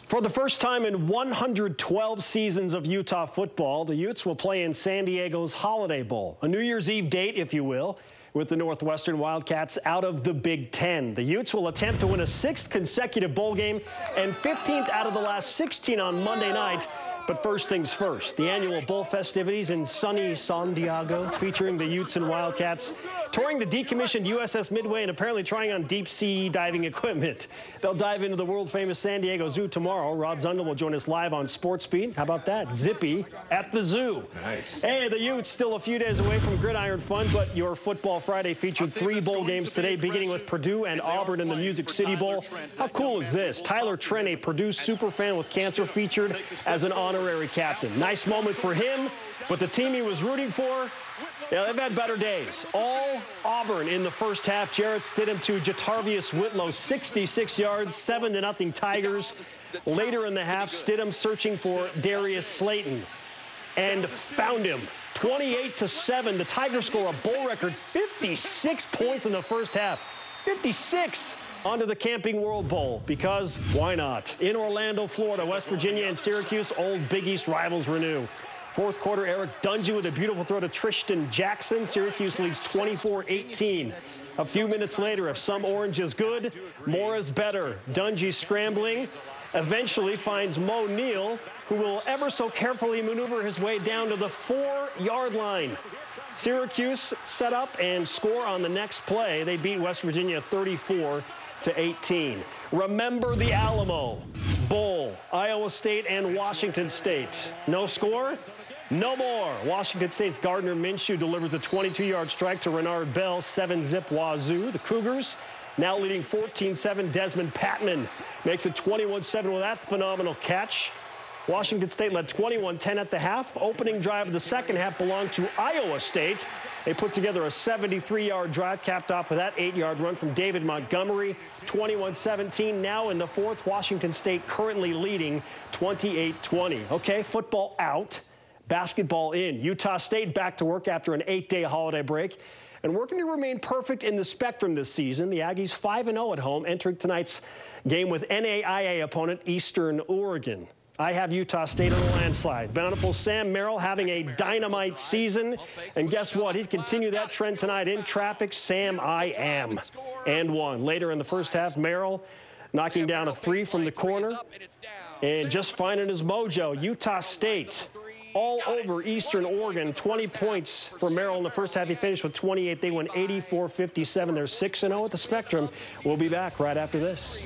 For the first time in 112 seasons of Utah football, the Utes will play in San Diego's Holiday Bowl, a New Year's Eve date, if you will, with the Northwestern Wildcats out of the Big Ten. The Utes will attempt to win a 6th consecutive bowl game and 15th out of the last 16 on Monday night. But first things first, the annual bowl festivities in sunny San Diego featuring the Utes and Wildcats touring the decommissioned USS Midway and apparently trying on deep-sea diving equipment. They'll dive into the world-famous San Diego Zoo tomorrow. Rob Zundel will join us live on Sports Beat. How about that? Zippy at the zoo. Nice. Hey, the Utes still a few days away from gridiron fun, but your Football Friday featured 3 bowl games today, beginning with Purdue and Auburn in the Music City Bowl. How cool is this? Tyler Trent, a Purdue superfan with cancer, featured as an honorary captain. Nice moment for him, but the team he was rooting for, yeah, they've had better days. All Auburn in the first half. Jarrett Stidham to Jatarvius Whitlow, 66 yards, 7-0 Tigers. Later in the half, Stidham searching for Darius Slayton and found him. 28-7. The Tigers score a bowl record 56 points in the first half. 56. On to the Camping World Bowl, because why not? In Orlando, Florida, West Virginia and Syracuse, old Big East rivals renew. Fourth quarter, Eric Dungey with a beautiful throw to Tristan Jackson. Syracuse leads 24-18. A few minutes later, if some orange is good, more is better. Dungey scrambling, eventually finds Mo Neal, who will ever so carefully maneuver his way down to the 4-yard line. Syracuse set up and score on the next play. They beat West Virginia 34-18. Remember the Alamo Bowl, Iowa State and Washington State. No score? No more. Washington State's Gardner Minshew delivers a 22-yard strike to Renard Bell, 7-zip Wazoo. The Cougars now leading 14-7. Desmond Patman makes it 21-7 with that phenomenal catch. Washington State led 21-10 at the half. Opening drive of the second half belonged to Iowa State. They put together a 73-yard drive, capped off with that 8-yard run from David Montgomery. 21-17 now in the fourth. Washington State currently leading 28-20. Okay, football out, basketball in. Utah State back to work after an 8-day holiday break and working to remain perfect in the spectrum this season. The Aggies 5-0 at home, entering tonight's game with NAIA opponent Eastern Oregon. I have Utah State on a landslide. Bountiful Sam Merrill having a dynamite season. And guess what? He'd continue that trend tonight in traffic. Sam, I am. And one. Later in the first half, Merrill knocking down a 3 from the corner. And just finding his mojo. Utah State all over Eastern Oregon. 20 points for Merrill in the first half. He finished with 28. They won 84-57. They're 6-0 at the Spectrum. We'll be back right after this.